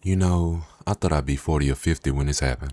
You know, I thought I'd be 40 or 50 when this happened.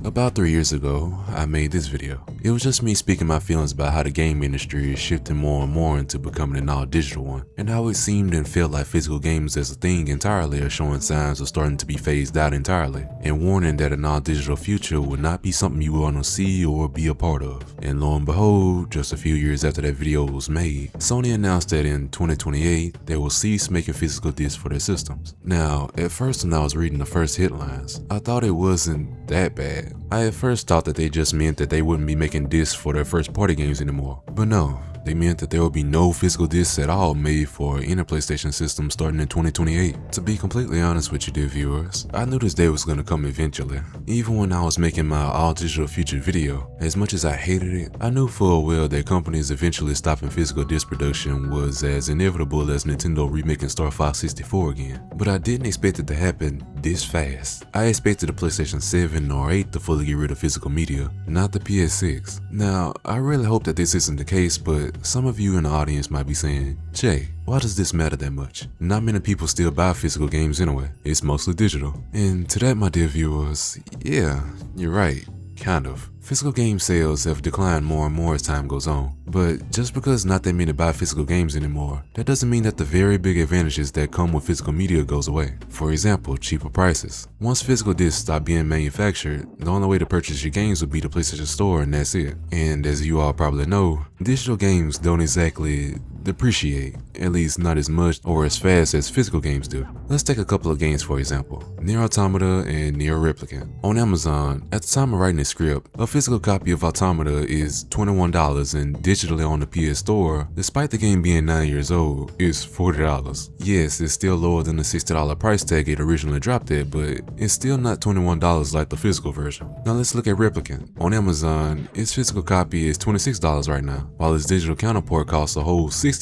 About 3 years ago, I made this video. It was just me speaking my feelings about how the game industry is shifting more and more into becoming an all-digital one, and how it seemed and felt like physical games as a thing entirely are showing signs of starting to be phased out entirely, and warning that an all-digital future would not be something you want to see or be a part of. And lo and behold, just a few years after that video was made, Sony announced that in 2028, they will cease making physical discs for their systems. Now, at first when I was reading the first headlines, I thought it wasn't that bad. I at first thought that they just meant that they wouldn't be making discs for their first party games anymore, but no. They meant that there would be no physical discs at all made for any PlayStation system starting in 2028. To be completely honest with you dear viewers, I knew this day was going to come eventually. Even when I was making my all-digital future video, as much as I hated it, I knew full well that companies eventually stopping physical disc production was as inevitable as Nintendo remaking Star Fox 64 again. But I didn't expect it to happen this fast. I expected the PlayStation 7 or 8 to fully get rid of physical media, not the PS6. Now, I really hope that this isn't the case, but some of you in the audience might be saying, Jay, why does this matter that much? Not many people still buy physical games anyway. It's mostly digital. And to that, my dear viewers, yeah, you're right. Kind of. Physical game sales have declined more and more as time goes on, but just because not that many buy physical games anymore, that doesn't mean that the very big advantages that come with physical media goes away. For example, cheaper prices. Once physical discs stop being manufactured, the only way to purchase your games would be the PlayStation Store and that's it. And as you all probably know, digital games don't exactly depreciate, at least not as much or as fast as physical games do. Let's take a couple of games for example, Nier Automata and Nier Replicant. On Amazon, at the time of writing the script, a physical copy of Automata is $21 and digitally on the PS Store, despite the game being 9 years old, is $40. Yes, it's still lower than the $60 price tag it originally dropped at, but it's still not $21 like the physical version. Now let's look at Replicant. On Amazon, its physical copy is $26 right now, while its digital counterpart costs a whole $60.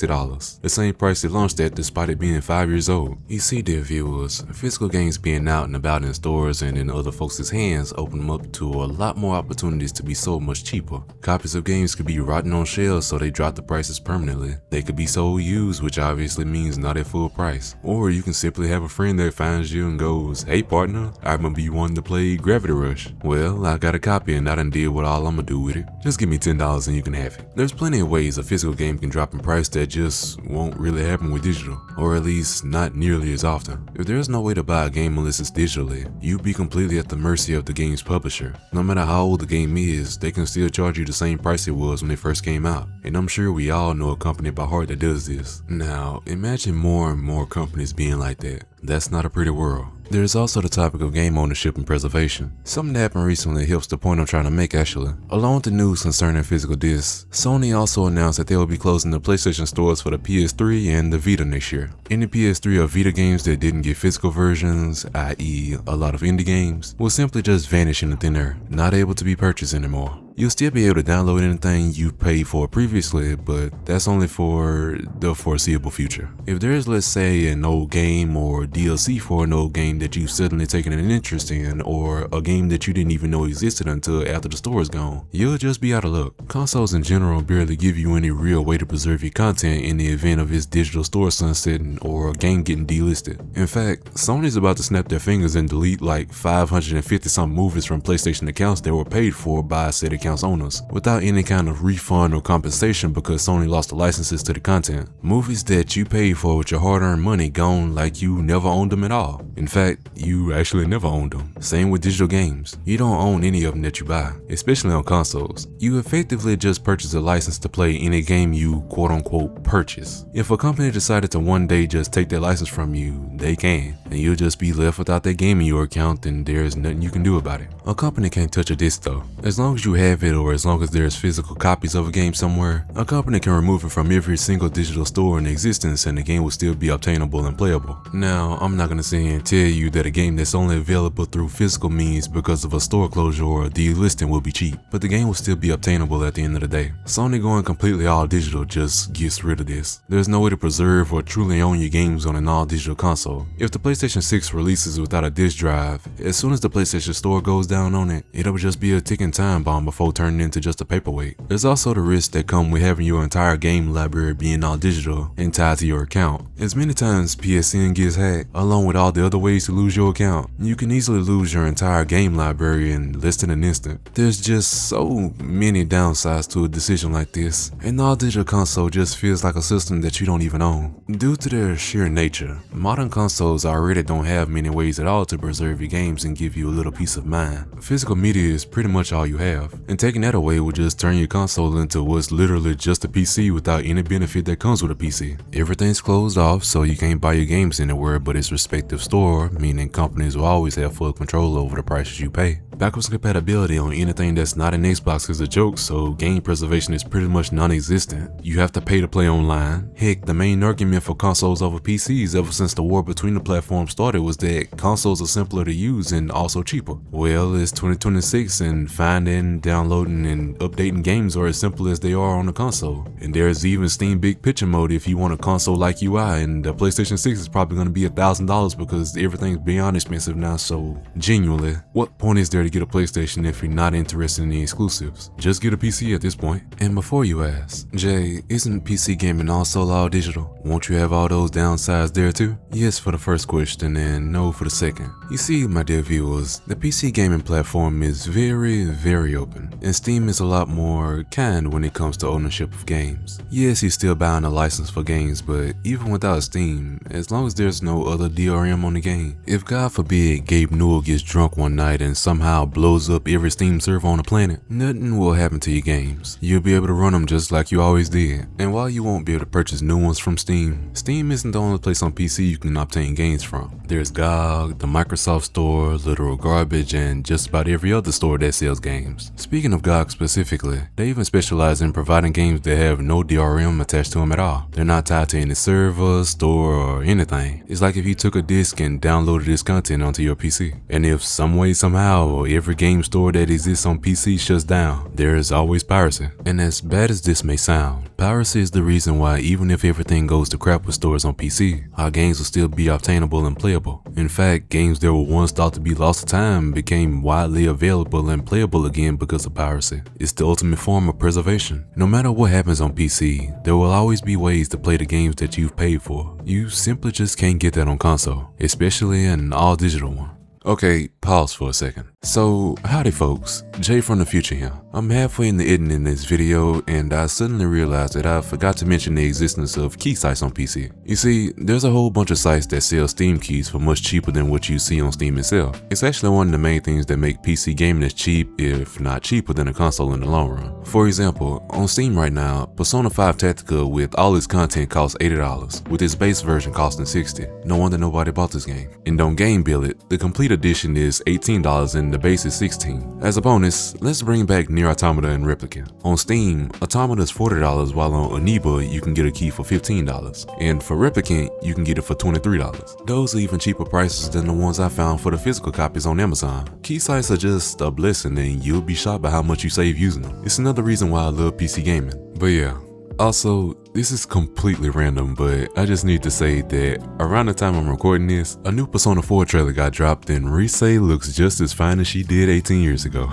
The same price it launched at despite it being 5 years old. You see dear viewers, physical games being out and about in stores and in other folks' hands open them up to a lot more opportunities to be sold much cheaper. Copies of games could be rotting on shelves so they drop the prices permanently. They could be sold used, which obviously means not at full price. Or you can simply have a friend that finds you and goes, hey partner, I remember you wanted to play Gravity Rush. Well, I got a copy and I done did what all I'ma do with it. Just give me $10 and you can have it. There's plenty of ways a physical game can drop in price that just won't really happen with digital, or at least not nearly as often. If there's no way to buy a game unless it's digitally, you'd be completely at the mercy of the game's publisher. No matter how old the game is, they can still charge you the same price it was when it first came out. And I'm sure we all know a company by heart that does this. Now, imagine more and more companies being like that. That's not a pretty world. There's also the topic of game ownership and preservation. Something that happened recently helps the point I'm trying to make actually. Along with the news concerning physical discs, Sony also announced that they will be closing the PlayStation stores for the PS3 and the Vita next year. Any PS3 or Vita games that didn't get physical versions, i.e. a lot of indie games, will simply just vanish into thin air, not able to be purchased anymore. You'll still be able to download anything you paid for previously, but that's only for the foreseeable future. If there is, let's say, an old game or DLC for an old game that you've suddenly taken an interest in, or a game that you didn't even know existed until after the store is gone, you'll just be out of luck. Consoles in general barely give you any real way to preserve your content in the event of its digital store sunsetting or a game getting delisted. In fact, Sony's about to snap their fingers and delete like 550 some movies from PlayStation accounts that were paid for by said accounts owners without any kind of refund or compensation because Sony lost the licenses to the content. Movies that you paid for with your hard-earned money gone like you never owned them at all. In fact, you actually never owned them. Same with digital games. You don't own any of them that you buy, especially on consoles. You effectively just purchase a license to play any game you quote-unquote purchase. If a company decided to one day just take that license from you, they can, and you'll just be left without that game in your account and there's nothing you can do about it. A company can't touch a disc though. As long as you have it or as long as there's physical copies of a game somewhere, a company can remove it from every single digital store in existence and the game will still be obtainable and playable. Now, I'm not gonna sit here and tell you that a game that's only available through physical means because of a store closure or a delisting will be cheap, but the game will still be obtainable at the end of the day. Sony going completely all digital just gets rid of this. There's no way to preserve or truly own your games on an all digital console. If the PlayStation 6 releases without a disc drive, as soon as the PlayStation Store goes down on it, it'll just be a ticking time bomb before before turning into just a paperweight. There's also the risks that come with having your entire game library being all digital and tied to your account. As many times PSN gets hacked, along with all the other ways to lose your account, you can easily lose your entire game library in less than an instant. There's just so many downsides to a decision like this. An all digital console just feels like a system that you don't even own. Due to their sheer nature, modern consoles already don't have many ways at all to preserve your games and give you a little peace of mind. Physical media is pretty much all you have, and taking that away would just turn your console into what's literally just a PC without any benefit that comes with a PC. Everything's closed off, so you can't buy your games anywhere but its respective store, meaning companies will always have full control over the prices you pay. Backwards compatibility on anything that's not an Xbox is a joke, so game preservation is pretty much non-existent. You have to pay to play online. Heck, the main argument for consoles over PCs ever since the war between the platforms started was that consoles are simpler to use and also cheaper. Well, it's 2026 and finding, downloading, and updating games are as simple as they are on the console. And there's even Steam Big Picture mode if you want a console-like UI, and the PlayStation 6 is probably going to be $1,000 because everything's beyond expensive now, so genuinely, what point is there to get a PlayStation if you're not interested in the exclusives? Just get a PC at this point. And before you ask, Jay, isn't PC gaming also all digital? Won't you have all those downsides there too? Yes for the first question and no for the second. You see, my dear viewers, the PC gaming platform is very open, and Steam is a lot more kind when it comes to ownership of games. Yes, you're still buying a license for games, but even without Steam, as long as there's no other DRM on the game, if God forbid Gabe Newell gets drunk one night and somehow blows up every Steam server on the planet, nothing will happen to your games. You'll be able to run them just like you always did. And while you won't be able to purchase new ones from Steam, Steam isn't the only place on PC you can obtain games from. There's GOG, the Microsoft Store, Literal Garbage, and just about every other store that sells games. Speaking of GOG specifically, they even specialize in providing games that have no DRM attached to them at all. They're not tied to any server, store, or anything. It's like if you took a disc and downloaded this content onto your PC. And if some way, somehow, every game store that exists on PC shuts down, there is always piracy. And as bad as this may sound, piracy is the reason why even if everything goes to crap with stores on PC, our games will still be obtainable and playable. In fact, games that were once thought to be lost to time became widely available and playable again because of piracy. It's the ultimate form of preservation. No matter what happens on PC, there will always be ways to play the games that you've paid for. You simply just can't get that on console, especially an all digital one. Okay, pause for a second. So, howdy folks, Jay from the future here. I'm halfway in the editing this video and I suddenly realized that I forgot to mention the existence of key sites on PC. You see, there's a whole bunch of sites that sell Steam keys for much cheaper than what you see on Steam itself. It's actually one of the main things that make PC gaming as cheap, if not cheaper, than a console in the long run. For example, on Steam right now, Persona 5 Tactica with all its content costs $80, with its base version costing $60. No wonder nobody bought this game. And on Game Billet, the complete edition is $18 and the base is $16. As a bonus, let's bring back Nier Automata and Replicant. On Steam, Automata is $40 while on Oniba you can get a key for $15. And for Replicant, you can get it for $23. Those are even cheaper prices than the ones I found for the physical copies on Amazon. Key sites are just a blessing and you'll be shocked by how much you save using them. It's another reason why I love PC gaming. But yeah. Also, this is completely random, but I just need to say that around the time I'm recording this, a new Persona 4 trailer got dropped and Rise looks just as fine as she did 18 years ago.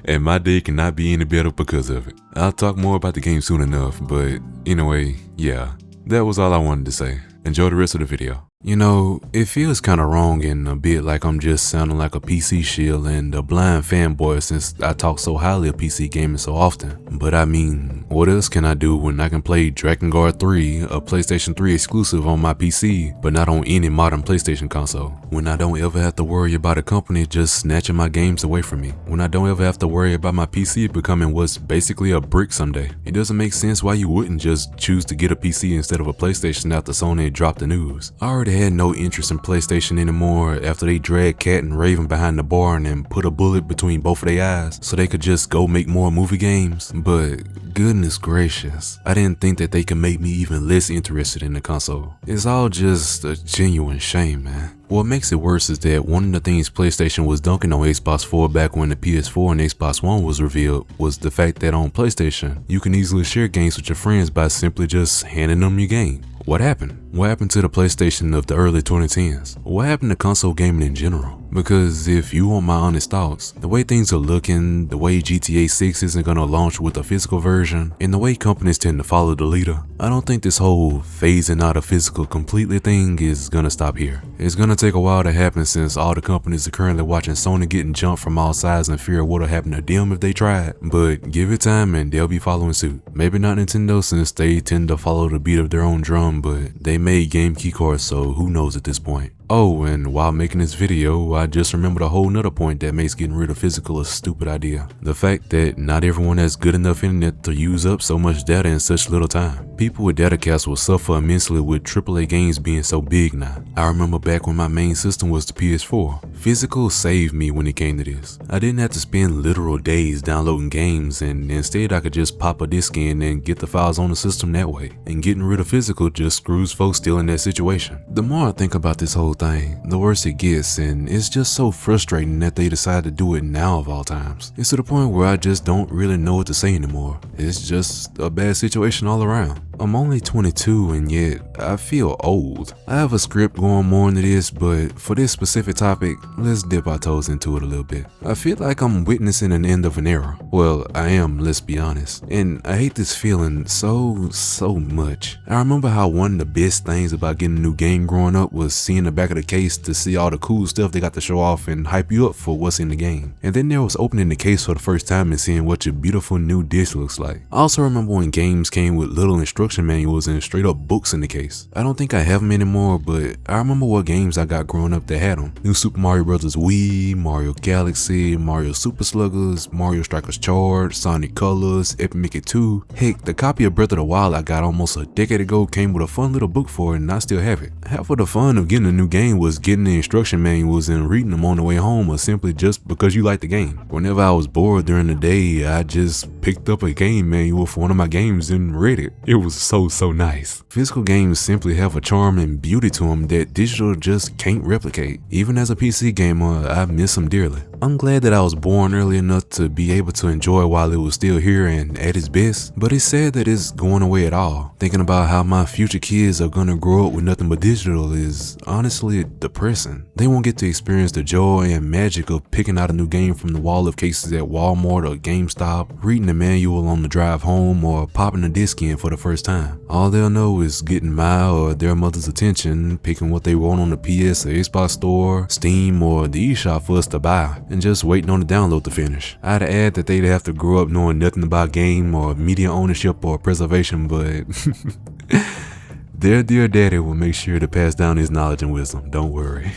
And my day cannot be any better because of it. I'll talk more about the game soon enough, but anyway, yeah, that was all I wanted to say. Enjoy the rest of the video. You know, it feels kinda wrong and a bit like I'm just sounding like a PC shill and a blind fanboy since I talk so highly of PC gaming so often. But I mean, what else can I do when I can play Drakengard 3, a PlayStation 3 exclusive on my PC, but not on any modern PlayStation console? When I don't ever have to worry about a company just snatching my games away from me. When I don't ever have to worry about my PC becoming what's basically a brick someday. It doesn't make sense why you wouldn't just choose to get a PC instead of a PlayStation after Sony dropped the news. I already had no interest in PlayStation anymore after they dragged Cat and Raven behind the barn and put a bullet between both of their eyes so they could just go make more movie games. But goodness gracious, I didn't think that they could make me even less interested in the console. It's all just a genuine shame, man. What makes it worse is that one of the things PlayStation was dunking on Xbox 4 back when the PS4 and Xbox One was revealed was the fact that on PlayStation, you can easily share games with your friends by simply just handing them your game. What happened? What happened to the PlayStation of the early 2010s? What happened to console gaming in general? Because if you want my honest thoughts, the way things are looking, the way GTA 6 isn't gonna launch with a physical version, and the way companies tend to follow the leader, I don't think this whole phasing out of physical completely thing is gonna stop here. It's gonna take a while to happen since all the companies are currently watching Sony getting jumped from all sides in fear of what'll happen to them if they tried. But give it time and they'll be following suit. Maybe not Nintendo since they tend to follow the beat of their own drum, but they made game key cards, so who knows at this point. Oh, and while making this video, I just remembered a whole nother point that makes getting rid of physical a stupid idea. The fact that not everyone has good enough internet to use up so much data in such little time. People with data caps will suffer immensely with AAA games being so big now. I remember back when my main system was the PS4. Physical saved me when it came to this. I didn't have to spend literal days downloading games, and instead I could just pop a disc in and get the files on the system that way. And getting rid of physical just screws folks still in that situation. The more I think about this whole thing, the worse it gets, and it's just so frustrating that they decide to do it now of all times. It's to the point where I just don't really know what to say anymore. It's just a bad situation all around. I'm only 22 and yet I feel old. I have a script going more into this, but for this specific topic, let's dip our toes into it a little bit. I feel like I'm witnessing an end of an era. Well, I am, let's be honest. And I hate this feeling so much. I remember how one of the best things about getting a new game growing up was seeing the back of the case to see all the cool stuff they got to show off and hype you up for what's in the game. And then there was opening the case for the first time and seeing what your beautiful new disc looks like. I also remember when games came with little instruction manuals and straight up books in the case. I don't think I have them anymore, but I remember what games I got growing up that had them. New Super Mario Bros. Wii, Mario Galaxy, Mario Super Sluggers, Mario Strikers Charge, Sonic Colors, Epic Mickey 2. Heck, the copy of Breath of the Wild I got almost a decade ago came with a fun little book for it and I still have it. Half of the fun of getting a new game was getting the instruction manuals and reading them on the way home, or simply just because you like the game. Whenever I was bored during the day, I just picked up a game manual for one of my games and read it. It was so nice. Physical games simply have a charm and beauty to them that digital just can't replicate. Even as a PC gamer, I miss them dearly. I'm glad that I was born early enough to be able to enjoy while it was still here and at its best, but it's sad that it's going away at all. Thinking about how my future kids are gonna grow up with nothing but digital is honestly depressing. They won't get to experience the joy and magic of picking out a new game from the wall of cases at Walmart or GameStop, reading the manual on the drive home, or popping a disc in for the first time. All they'll know is getting my or their mother's attention, picking what they want on the PS or Xbox store, Steam, or the eShop for us to buy, and just waiting on the download to finish. I'd add that they'd have to grow up knowing nothing about game or media ownership or preservation, but their dear daddy will make sure to pass down his knowledge and wisdom, don't worry.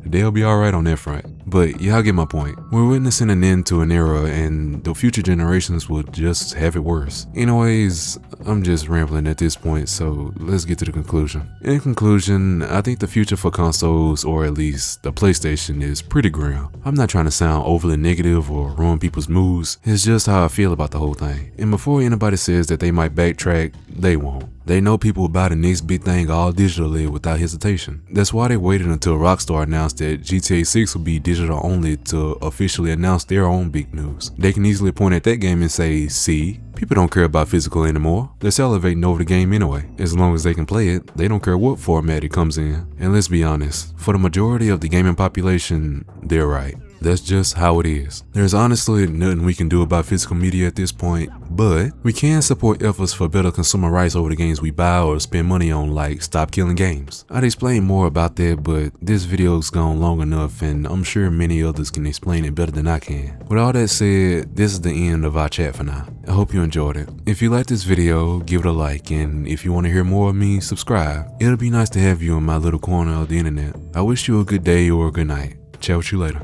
They'll be alright on that front. But y'all get my point. We're witnessing an end to an era and the future generations will just have it worse. Anyways, I'm just rambling at this point, so let's get to the conclusion. In conclusion, I think the future for consoles, or at least the PlayStation, is pretty grim. I'm not trying to sound overly negative or ruin people's moods. It's just how I feel about the whole thing. And before anybody says that they might backtrack, they won't. They know people will buy the next big thing all digitally without hesitation. That's why they waited until Rockstar announced that GTA 6 will be digital only to officially announce their own big news. They can easily point at that game and say, see, people don't care about physical anymore. They're salivating over the game anyway. As long as they can play it, they don't care what format it comes in. And let's be honest, for the majority of the gaming population, they're right. That's just how it is. There's honestly nothing we can do about physical media at this point, but we can support efforts for better consumer rights over the games we buy or spend money on, like Stop Killing Games. I'd explain more about that, but this video's gone long enough and I'm sure many others can explain it better than I can. With all that said, this is the end of our chat for now. I hope you enjoyed it. If you liked this video, give it a like, and if you want to hear more of me, subscribe. It'll be nice to have you in my little corner of the internet. I wish you a good day or a good night. Chat with you later.